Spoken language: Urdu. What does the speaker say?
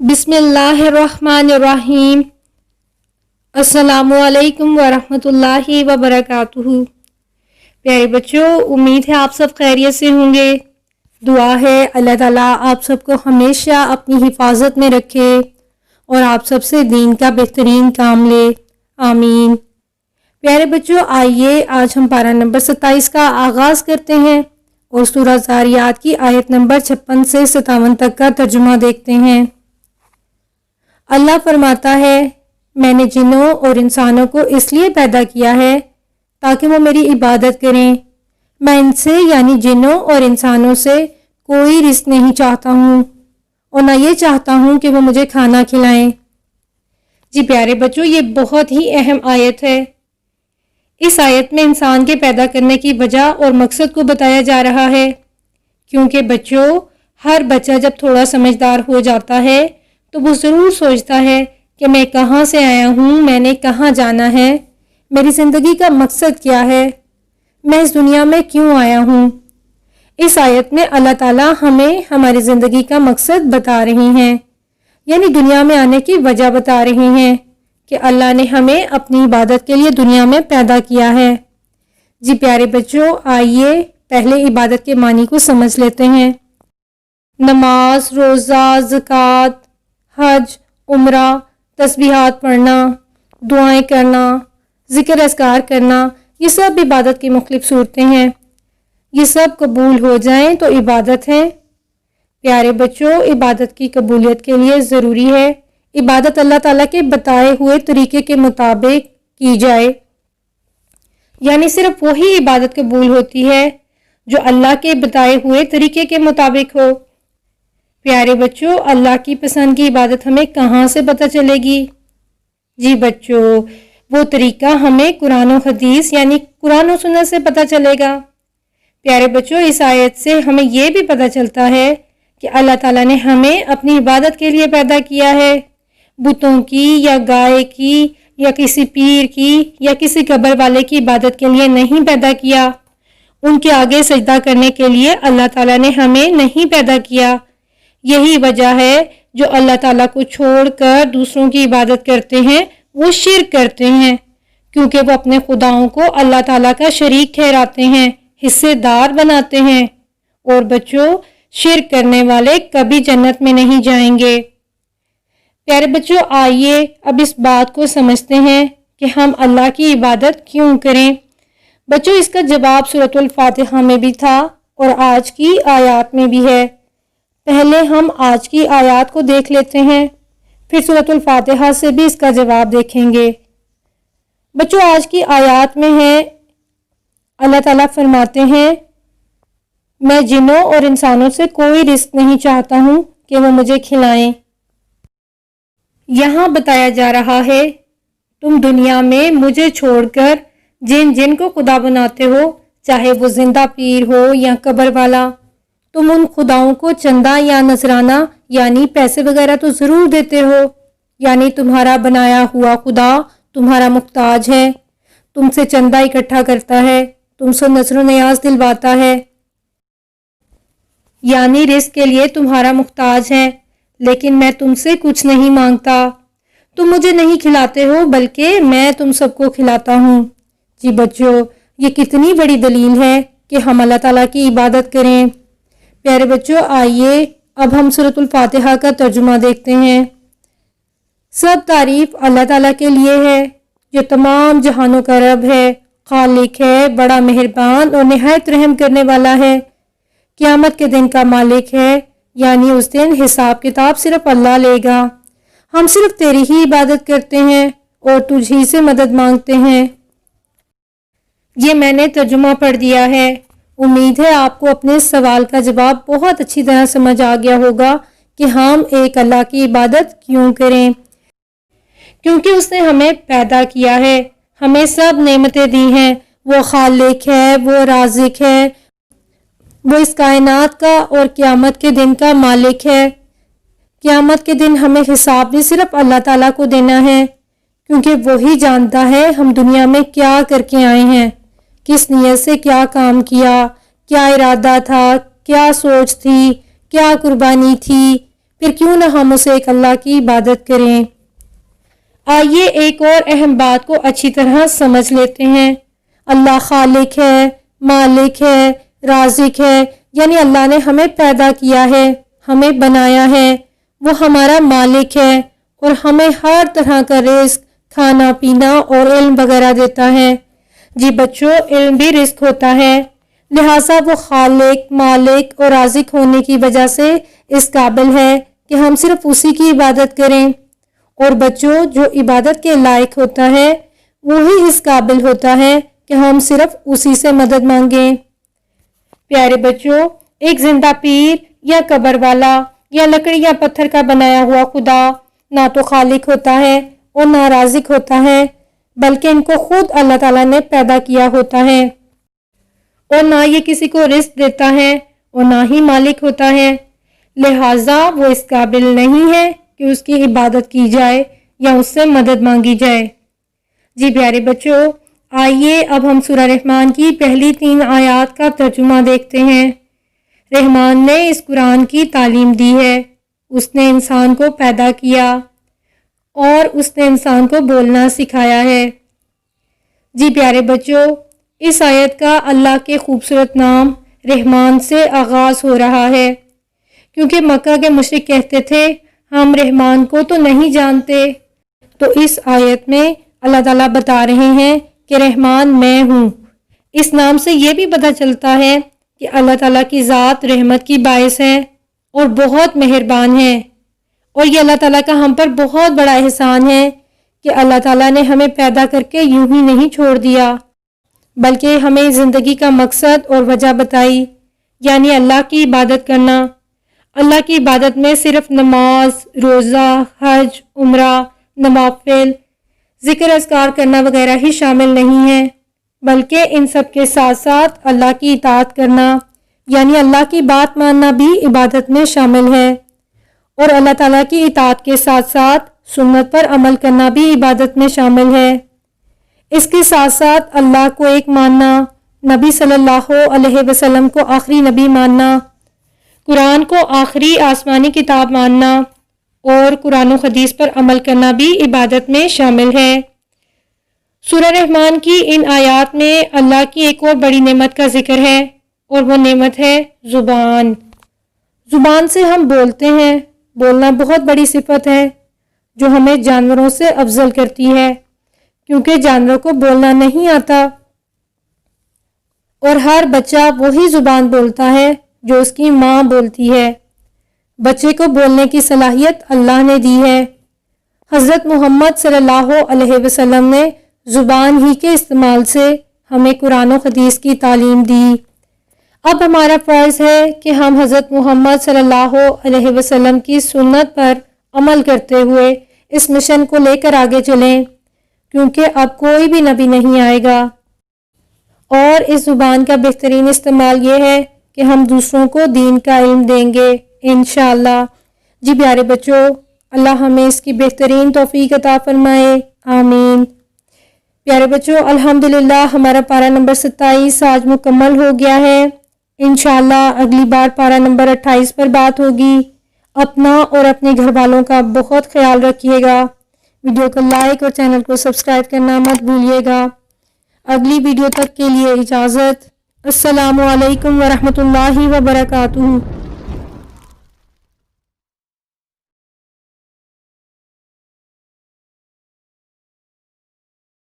بسم اللہ الرحمن الرحیم۔ السلام علیکم ورحمۃ اللہ وبرکاتہ۔ پیارے بچوں، امید ہے آپ سب خیریت سے ہوں گے۔ دعا ہے اللہ تعالیٰ آپ سب کو ہمیشہ اپنی حفاظت میں رکھے اور آپ سب سے دین کا بہترین کام لے، آمین۔ پیارے بچوں، آئیے آج ہم پارہ نمبر 27 کا آغاز کرتے ہیں اور سورہ ذاریات کی آیت نمبر 56 سے 57 تک کا ترجمہ دیکھتے ہیں۔ اللہ فرماتا ہے، میں نے جنوں اور انسانوں کو اس لیے پیدا کیا ہے تاکہ وہ میری عبادت کریں۔ میں ان سے یعنی جنوں اور انسانوں سے کوئی رزق نہیں چاہتا ہوں اور نہ یہ چاہتا ہوں کہ وہ مجھے کھانا کھلائیں۔ جی پیارے بچوں، یہ بہت ہی اہم آیت ہے۔ اس آیت میں انسان کے پیدا کرنے کی وجہ اور مقصد کو بتایا جا رہا ہے، کیونکہ بچوں، ہر بچہ جب تھوڑا سمجھدار ہو جاتا ہے تو وہ ضرور سوچتا ہے کہ میں کہاں سے آیا ہوں، میں نے کہاں جانا ہے، میری زندگی کا مقصد کیا ہے، میں اس دنیا میں کیوں آیا ہوں۔ اس آیت میں اللہ تعالیٰ ہمیں ہماری زندگی کا مقصد بتا رہی ہیں، یعنی دنیا میں آنے کی وجہ بتا رہی ہیں کہ اللہ نے ہمیں اپنی عبادت کے لیے دنیا میں پیدا کیا ہے۔ جی پیارے بچوں، آئیے پہلے عبادت کے معنی کو سمجھ لیتے ہیں۔ نماز، روزہ، زکوٰۃ، حج، عمرہ، تسبیحات پڑھنا، دعائیں کرنا، ذکر اذکار کرنا، یہ سب عبادت کی مختلف صورتیں ہیں۔ یہ سب قبول ہو جائیں تو عبادت ہے۔ پیارے بچوں، عبادت کی قبولیت کے لیے ضروری ہے عبادت اللہ تعالیٰ کے بتائے ہوئے طریقے کے مطابق کی جائے، یعنی صرف وہی عبادت قبول ہوتی ہے جو اللہ کے بتائے ہوئے طریقے کے مطابق ہو۔ پیارے بچوں، اللہ کی پسند کی عبادت ہمیں کہاں سے پتہ چلے گی؟ جی بچوں، وہ طریقہ ہمیں قرآن و حدیث یعنی قرآن و سنت سے پتہ چلے گا۔ پیارے بچوں، اس آیت سے ہمیں یہ بھی پتہ چلتا ہے کہ اللہ تعالیٰ نے ہمیں اپنی عبادت کے لیے پیدا کیا ہے، بتوں کی یا گائے کی یا کسی پیر کی یا کسی قبر والے کی عبادت کے لیے نہیں پیدا کیا۔ ان کے آگے سجدہ کرنے کے لیے اللہ تعالیٰ نے ہمیں نہیں پیدا کیا۔ یہی وجہ ہے جو اللہ تعالیٰ کو چھوڑ کر دوسروں کی عبادت کرتے ہیں وہ شرک کرتے ہیں، کیونکہ وہ اپنے خداؤں کو اللہ تعالیٰ کا شریک ٹھہراتے ہیں، حصے دار بناتے ہیں۔ اور بچوں، شرک کرنے والے کبھی جنت میں نہیں جائیں گے۔ پیارے بچوں، آئیے اب اس بات کو سمجھتے ہیں کہ ہم اللہ کی عبادت کیوں کریں۔ بچوں، اس کا جواب سورۃ الفاتحہ میں بھی تھا اور آج کی آیات میں بھی ہے۔ پہلے ہم آج کی آیات کو دیکھ لیتے ہیں، پھر سورۃ الفاتحہ سے بھی اس کا جواب دیکھیں گے۔ بچوں، آج کی آیات میں ہے، اللہ تعالیٰ فرماتے ہیں، میں جنوں اور انسانوں سے کوئی رزق نہیں چاہتا ہوں کہ وہ مجھے کھلائیں۔ یہاں بتایا جا رہا ہے، تم دنیا میں مجھے چھوڑ کر جن کو خدا بناتے ہو، چاہے وہ زندہ پیر ہو یا قبر والا، تم ان خداؤں کو چندہ یا نذرانہ یعنی پیسے وغیرہ تو ضرور دیتے ہو، یعنی تمہارا بنایا ہوا خدا تمہارا محتاج ہے، تم سے چندہ اکٹھا کرتا ہے، تم سے نذر و نیاز دلواتا ہے، یعنی رزق کے لیے تمہارا محتاج ہے، لیکن میں تم سے کچھ نہیں مانگتا۔ تم مجھے نہیں کھلاتے ہو بلکہ میں تم سب کو کھلاتا ہوں۔ جی بچوں، یہ کتنی بڑی دلیل ہے کہ ہم اللہ تعالیٰ کی عبادت کریں۔ پیارے بچوں، آئیے اب ہم سورۃ الفاتحہ کا ترجمہ دیکھتے ہیں۔ سب تعریف اللہ تعالیٰ کے لیے ہے جو تمام جہانوں کا رب ہے، خالق ہے، بڑا مہربان اور نہایت رحم کرنے والا ہے، قیامت کے دن کا مالک ہے، یعنی اس دن حساب کتاب صرف اللہ لے گا۔ ہم صرف تیری ہی عبادت کرتے ہیں اور تجھ ہی سے مدد مانگتے ہیں۔ یہ میں نے ترجمہ پڑھ دیا ہے۔ امید ہے آپ کو اپنے سوال کا جواب بہت اچھی طرح سمجھ آ گیا ہوگا کہ ہم ایک اللہ کی عبادت کیوں کریں۔ کیونکہ اس نے ہمیں پیدا کیا ہے، ہمیں سب نعمتیں دی ہیں، وہ خالق ہے، وہ رازق ہے، وہ اس کائنات کا اور قیامت کے دن کا مالک ہے۔ قیامت کے دن ہمیں حساب بھی صرف اللہ تعالیٰ کو دینا ہے، کیونکہ وہی جانتا ہے ہم دنیا میں کیا کر کے آئے ہیں، کس نیت سے کیا کام کیا، کیا ارادہ تھا، کیا سوچ تھی، کیا قربانی تھی۔ پھر کیوں نہ ہم اسے ایک اللہ کی عبادت کریں۔ آئیے ایک اور اہم بات کو اچھی طرح سمجھ لیتے ہیں۔ اللہ خالق ہے، مالک ہے، رازق ہے، یعنی اللہ نے ہمیں پیدا کیا ہے، ہمیں بنایا ہے، وہ ہمارا مالک ہے اور ہمیں ہر طرح کا رزق، کھانا پینا اور علم وغیرہ دیتا ہے۔ جی بچوں، علم بھی رزق ہوتا ہے، لہٰذا وہ خالق، مالک اور رازق ہونے کی وجہ سے اس قابل ہے کہ ہم صرف اسی کی عبادت کریں، اور بچوں جو عبادت کے لائق ہوتا ہے وہی اس قابل ہوتا ہے کہ ہم صرف اسی سے مدد مانگیں۔ پیارے بچوں، ایک زندہ پیر یا قبر والا یا لکڑی یا پتھر کا بنایا ہوا خدا نہ تو خالق ہوتا ہے اور نہ رازق ہوتا ہے، بلکہ ان کو خود اللہ تعالیٰ نے پیدا کیا ہوتا ہے، اور نہ یہ کسی کو رزق دیتا ہے اور نہ ہی مالک ہوتا ہے، لہٰذا وہ اس قابل نہیں ہے کہ اس کی عبادت کی جائے یا اس سے مدد مانگی جائے۔ جی پیارے بچوں، آئیے اب ہم سورہ رحمان کی پہلی 3 آیات کا ترجمہ دیکھتے ہیں۔ رحمان نے اس قرآن کی تعلیم دی ہے، اس نے انسان کو پیدا کیا اور اس نے انسان کو بولنا سکھایا ہے۔ جی پیارے بچوں، اس آیت کا اللہ کے خوبصورت نام رحمان سے آغاز ہو رہا ہے، کیونکہ مکہ کے مشرک کہتے تھے ہم رحمان کو تو نہیں جانتے، تو اس آیت میں اللہ تعالیٰ بتا رہے ہیں کہ رحمان میں ہوں۔ اس نام سے یہ بھی پتہ چلتا ہے کہ اللہ تعالیٰ کی ذات رحمت کی باعث ہے اور بہت مہربان ہے، اور یہ اللہ تعالیٰ کا ہم پر بہت بڑا احسان ہے کہ اللہ تعالیٰ نے ہمیں پیدا کر کے یوں ہی نہیں چھوڑ دیا، بلکہ ہمیں زندگی کا مقصد اور وجہ بتائی، یعنی اللہ کی عبادت کرنا۔ اللہ کی عبادت میں صرف نماز، روزہ، حج، عمرہ، نوافل، ذکر اذکار کرنا وغیرہ ہی شامل نہیں ہے، بلکہ ان سب کے ساتھ ساتھ اللہ کی اطاعت کرنا، یعنی اللہ کی بات ماننا بھی عبادت میں شامل ہے، اور اللہ تعالیٰ کی اطاعت کے ساتھ ساتھ سنت پر عمل کرنا بھی عبادت میں شامل ہے۔ اس کے ساتھ ساتھ اللہ کو ایک ماننا، نبی صلی اللہ علیہ وسلم کو آخری نبی ماننا، قرآن کو آخری آسمانی کتاب ماننا اور قرآن و حدیث پر عمل کرنا بھی عبادت میں شامل ہے۔ سورہ رحمان کی ان آیات میں اللہ کی ایک اور بڑی نعمت کا ذکر ہے، اور وہ نعمت ہے زبان۔ زبان سے ہم بولتے ہیں، بولنا بہت بڑی صفت ہے جو ہمیں جانوروں سے افضل کرتی ہے، کیونکہ جانوروں کو بولنا نہیں آتا، اور ہر بچہ وہی زبان بولتا ہے جو اس کی ماں بولتی ہے۔ بچے کو بولنے کی صلاحیت اللہ نے دی ہے۔ حضرت محمد صلی اللہ علیہ وسلم نے زبان ہی کے استعمال سے ہمیں قرآن و حدیث کی تعلیم دی۔ اب ہمارا فرض ہے کہ ہم حضرت محمد صلی اللہ علیہ وسلم کی سنت پر عمل کرتے ہوئے اس مشن کو لے کر آگے چلیں، کیونکہ اب کوئی بھی نبی نہیں آئے گا، اور اس زبان کا بہترین استعمال یہ ہے کہ ہم دوسروں کو دین کا علم دیں گے انشاءاللہ۔ جی پیارے بچوں، اللہ ہمیں اس کی بہترین توفیق عطا فرمائے، آمین۔ پیارے بچوں، الحمدللہ ہمارا پارہ نمبر 27 آج مکمل ہو گیا ہے۔ انشاءاللہ اگلی بار پارہ نمبر 28 پر بات ہوگی۔ اپنا اور اپنے گھر والوں کا بہت خیال رکھیے گا۔ ویڈیو کو لائک اور چینل کو سبسکرائب کرنا مت بھولیے گا۔ اگلی ویڈیو تک کے لیے اجازت۔ السلام علیکم ورحمۃ اللہ وبرکاتہ۔